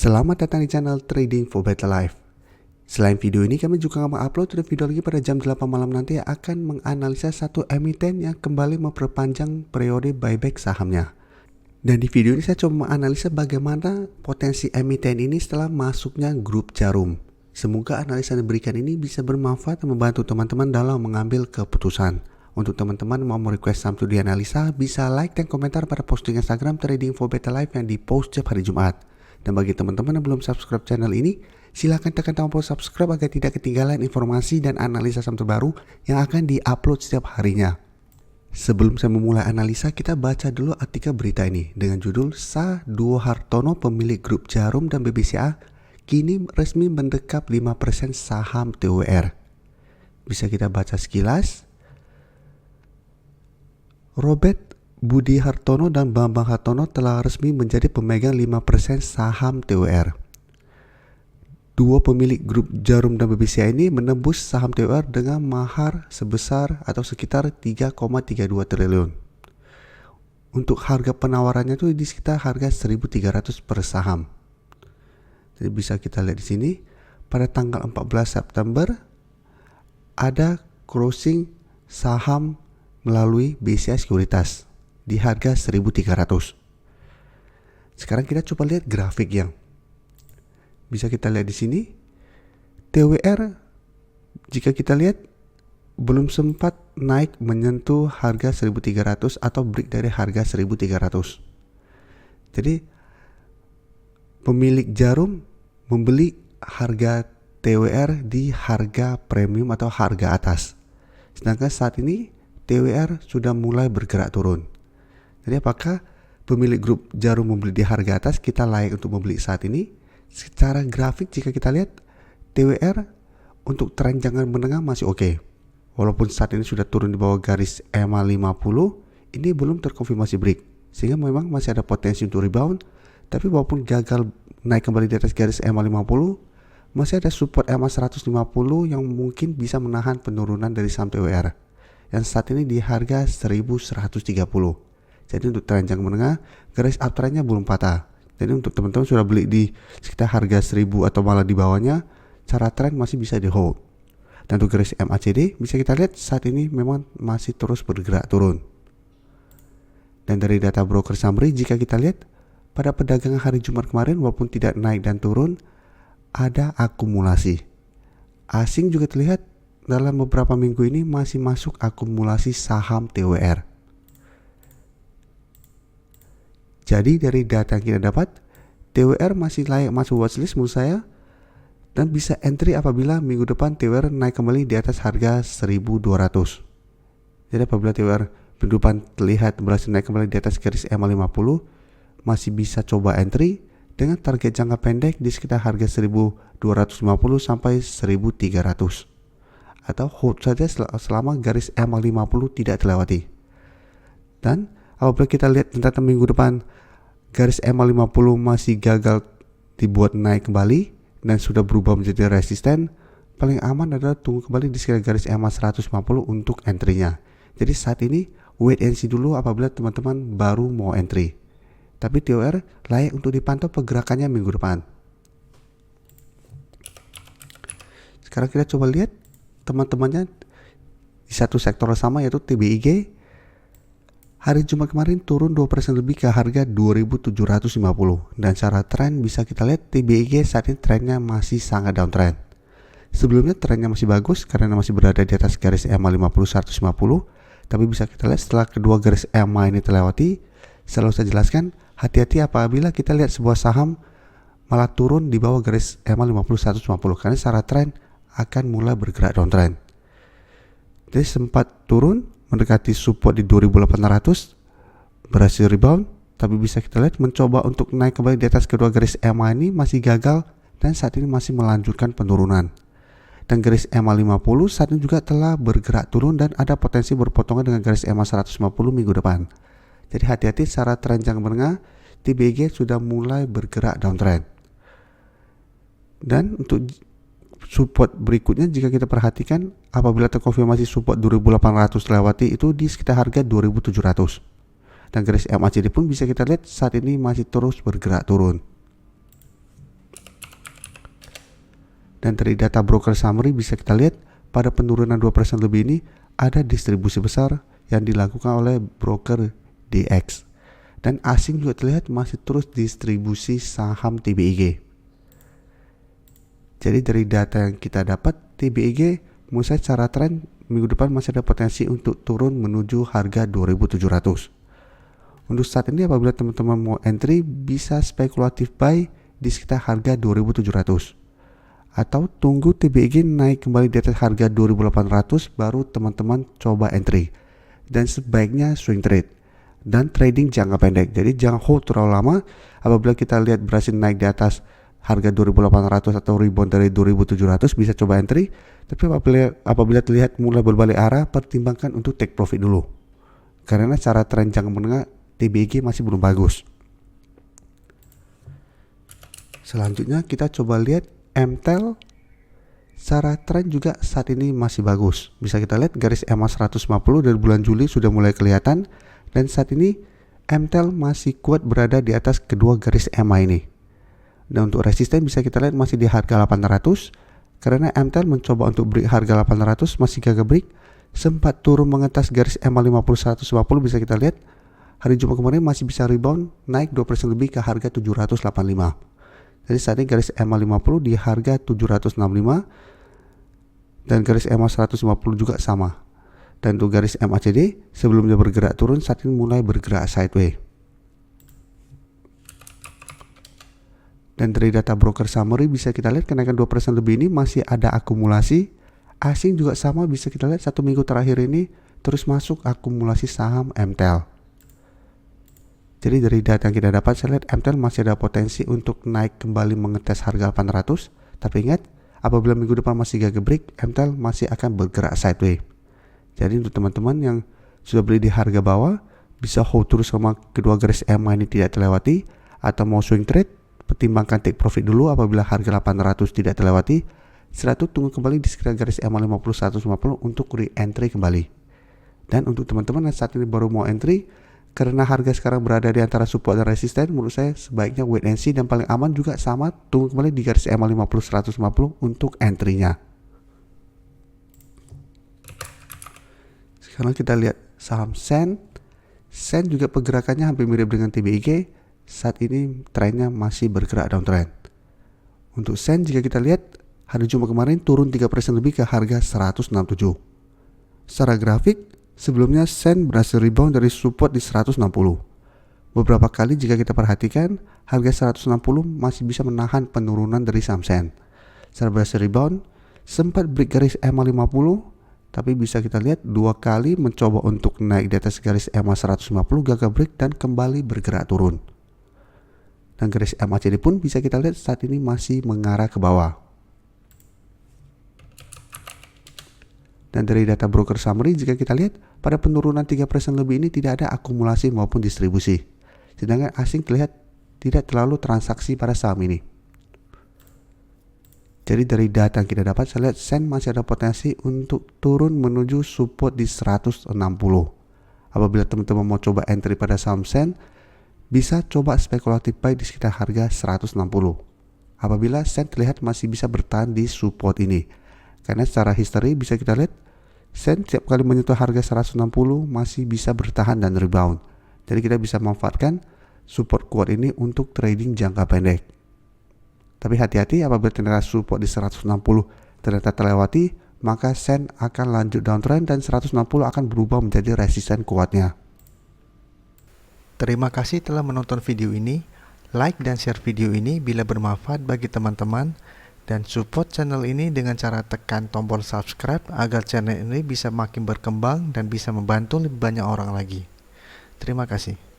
Selamat datang di channel Trading for Better Life. Selain video ini, kami juga akan mengupload video lagi pada jam 8 malam nanti yang akan menganalisa satu emiten yang kembali memperpanjang periode buyback sahamnya. Dan di video ini saya coba menganalisa bagaimana potensi emiten ini setelah masuknya grup Jarum. Semoga analisa yang diberikan ini bisa bermanfaat dan membantu teman-teman dalam mengambil keputusan. Untuk teman-teman mau request saham itu dianalisa, bisa like dan komentar pada posting Instagram Trading for Better Life yang di-post setiap hari Jumat. Dan bagi teman-teman yang belum subscribe channel ini, silahkan tekan tombol subscribe agar tidak ketinggalan informasi dan analisa saham terbaru yang akan di-upload setiap harinya. Sebelum saya memulai analisa, kita baca dulu artikel berita ini dengan judul Duo Hartono, pemilik grup Jarum dan BBCA, kini resmi mendekap 5% saham TWR. Bisa kita baca sekilas. Robert Budi Hartono dan Bambang Hartono telah resmi menjadi pemegang 5% saham TWR. Dua pemilik grup Jarum dan BBCA ini menembus saham TWR dengan mahar sebesar atau sekitar 3,32 triliun. Untuk harga penawarannya itu di sekitar harga 1.300 per saham. Jadi bisa kita lihat di sini pada tanggal 14 September ada closing saham melalui BCA Sekuritas di harga 1.300. Sekarang kita coba lihat grafik yang bisa kita lihat di sini. TWR jika kita lihat belum sempat naik menyentuh harga 1.300 atau break dari harga 1.300. Jadi pemilik Jarum membeli harga TWR di harga premium atau harga atas. Sedangkan saat ini TWR sudah mulai bergerak turun. Jadi apakah pemilik grup Jarum membeli di harga atas, kita layak untuk membeli saat ini? Secara grafik jika kita lihat TWR untuk tren jangka menengah masih oke. Walaupun saat ini sudah turun di bawah garis EMA 50, ini belum terkonfirmasi break. Sehingga memang masih ada potensi untuk rebound. Tapi walaupun gagal naik kembali di atas garis EMA 50, masih ada support EMA 150 yang mungkin bisa menahan penurunan dari saham TWR. Yang saat ini di harga 1.130. Jadi untuk tren jangka menengah, garis uptrendnya belum patah. Jadi untuk teman-teman sudah beli di sekitar harga 1.000 atau malah di bawahnya, cara tren masih bisa di hold. Dan untuk garis MACD bisa kita lihat saat ini memang masih terus bergerak turun. Dan dari data broker summary jika kita lihat pada perdagangan hari Jumat kemarin walaupun tidak naik dan turun, ada akumulasi. Asing juga terlihat dalam beberapa minggu ini masih masuk akumulasi saham TWR. Jadi dari data yang kita dapat, TWR masih layak masuk watchlist menurut saya dan bisa entry apabila minggu depan TWR naik kembali di atas harga 1.200. Jadi apabila TWR minggu depan terlihat berhasil naik kembali di atas garis EMA 50, masih bisa coba entry dengan target jangka pendek di sekitar harga 1.250 sampai 1.300. Atau hold saja selama garis EMA 50 tidak terlewati. Dan apabila kita lihat tentang minggu depan garis EMA 50 masih gagal dibuat naik kembali dan sudah berubah menjadi resisten, paling aman adalah tunggu kembali di sekitar garis EMA 150 untuk entry-nya. Jadi saat ini wait and see dulu apabila teman-teman baru mau entry. Tapi TWR layak untuk dipantau pergerakannya minggu depan. Sekarang kita coba lihat teman-temannya di satu sektor sama yaitu TBIG. Hari Jumat kemarin turun 2% lebih ke harga 2.750 dan secara tren bisa kita lihat TBIG saat ini trennya masih sangat downtrend. Sebelumnya trennya masih bagus karena masih berada di atas garis EMA 50-150, tapi bisa kita lihat setelah kedua garis EMA ini terlewati, selalu saya jelaskan hati-hati apabila kita lihat sebuah saham malah turun di bawah garis EMA 50-150 karena secara tren akan mulai bergerak downtrend. Jadi sempat turun mendekati support di 2.800, berhasil rebound, tapi bisa kita lihat mencoba untuk naik kembali di atas kedua garis EMA ini masih gagal dan saat ini masih melanjutkan penurunan. Dan garis EMA 50 saat ini juga telah bergerak turun dan ada potensi berpotongan dengan garis EMA 150 minggu depan. Jadi hati-hati secara tren jangka menengah, TBIG sudah mulai bergerak downtrend. Dan untuk support berikutnya jika kita perhatikan apabila terkonfirmasi support 2.800 lewati itu di sekitar harga 2.700 dan garis MACD pun bisa kita lihat saat ini masih terus bergerak turun. Dan dari data broker summary bisa kita lihat pada penurunan 2% lebih ini ada distribusi besar yang dilakukan oleh broker DX. Dan asing juga terlihat masih terus distribusi saham TBIG. Jadi dari data yang kita dapat, TBIG mulai secara tren minggu depan masih ada potensi untuk turun menuju harga 2.700. Untuk saat ini apabila teman-teman mau entry, bisa spekulatif buy di sekitar harga 2.700. Atau tunggu TBIG naik kembali di atas harga 2.800 baru teman-teman coba entry. Dan sebaiknya swing trade dan trading jangka pendek. Jadi jangan hold terlalu lama. Apabila kita lihat berhasil naik di atas harga 2.800 atau rebound dari 2.700 bisa coba entry. Tapi apabila terlihat mulai berbalik arah, pertimbangkan untuk take profit dulu. Karena secara tren jangka menengah TBIG masih belum bagus. Selanjutnya kita coba lihat MTEL. Secara tren juga saat ini masih bagus. Bisa kita lihat garis EMA 150 dari bulan Juli sudah mulai kelihatan. Dan saat ini MTEL masih kuat berada di atas kedua garis EMA ini. Dan untuk resisten bisa kita lihat masih di harga 800. Karena MTEL mencoba untuk break harga 800 masih gagal break. Sempat turun mengetas garis EMA 50 150 bisa kita lihat. Hari Jumat kemarin masih bisa rebound naik 2% lebih ke harga 785. Jadi saat ini garis EMA 50 di harga 765 dan garis EMA 150 juga sama. Dan untuk garis MACD sebelumnya bergerak turun saat ini mulai bergerak sideways. Dan dari data broker summary bisa kita lihat kenaikan 2% lebih ini masih ada akumulasi. Asing juga sama bisa kita lihat 1 minggu terakhir ini terus masuk akumulasi saham MTEL. Jadi dari data yang kita dapat, saya lihat MTEL masih ada potensi untuk naik kembali mengetes harga 800. Tapi ingat, apabila minggu depan masih gagal break, MTEL masih akan bergerak sideways. Jadi untuk teman-teman yang sudah beli di harga bawah, bisa hold terus sama kedua garis EMA ini tidak terlewati. Atau mau swing trade, pertimbangkan take profit dulu apabila harga 800 tidak terlewati. Setelah itu tunggu kembali di sekitar garis EMA 50 150 untuk re-entry kembali. Dan untuk teman-teman yang saat ini baru mau entry, karena harga sekarang berada di antara support dan resisten, menurut saya sebaiknya wait and see, dan paling aman juga sama tunggu kembali di garis EMA 50 150 untuk entry-nya. Sekarang kita lihat saham Sen. Sen juga pergerakannya hampir mirip dengan TBIG. Saat ini trennya masih bergerak downtrend. Untuk Sen jika kita lihat hari Jumat kemarin turun 3% lebih ke harga 167. Secara grafik sebelumnya Sen berhasil rebound dari support di 160. Beberapa kali jika kita perhatikan, harga 160 masih bisa menahan penurunan dari saham Sen. Setelah berhasil rebound, sempat break garis EMA 50, tapi bisa kita lihat 2 kali mencoba untuk naik di atas garis EMA 150 gagal break dan kembali bergerak turun. Dan garis MACD pun bisa kita lihat saat ini masih mengarah ke bawah. Dan dari data broker summary jika kita lihat pada penurunan 3% lebih ini tidak ada akumulasi maupun distribusi. Sedangkan asing terlihat tidak terlalu transaksi pada saham ini. Jadi dari data yang kita dapat saya lihat Sen masih ada potensi untuk turun menuju support di 160. Apabila teman-teman mau coba entry pada saham Sen, bisa coba spekulatif buy di sekitar harga 160. Apabila Sen terlihat masih bisa bertahan di support ini. Karena secara history bisa kita lihat Sen setiap kali menyentuh harga 160 masih bisa bertahan dan rebound. Jadi kita bisa memanfaatkan support kuat ini untuk trading jangka pendek. Tapi hati-hati apabila ternyata support di 160 ternyata terlewati, maka Sen akan lanjut downtrend dan 160 akan berubah menjadi resisten kuatnya. Terima kasih telah menonton video ini. Like dan share video ini bila bermanfaat bagi teman-teman. Dan support channel ini dengan cara tekan tombol subscribe agar channel ini bisa makin berkembang dan bisa membantu lebih banyak orang lagi. Terima kasih.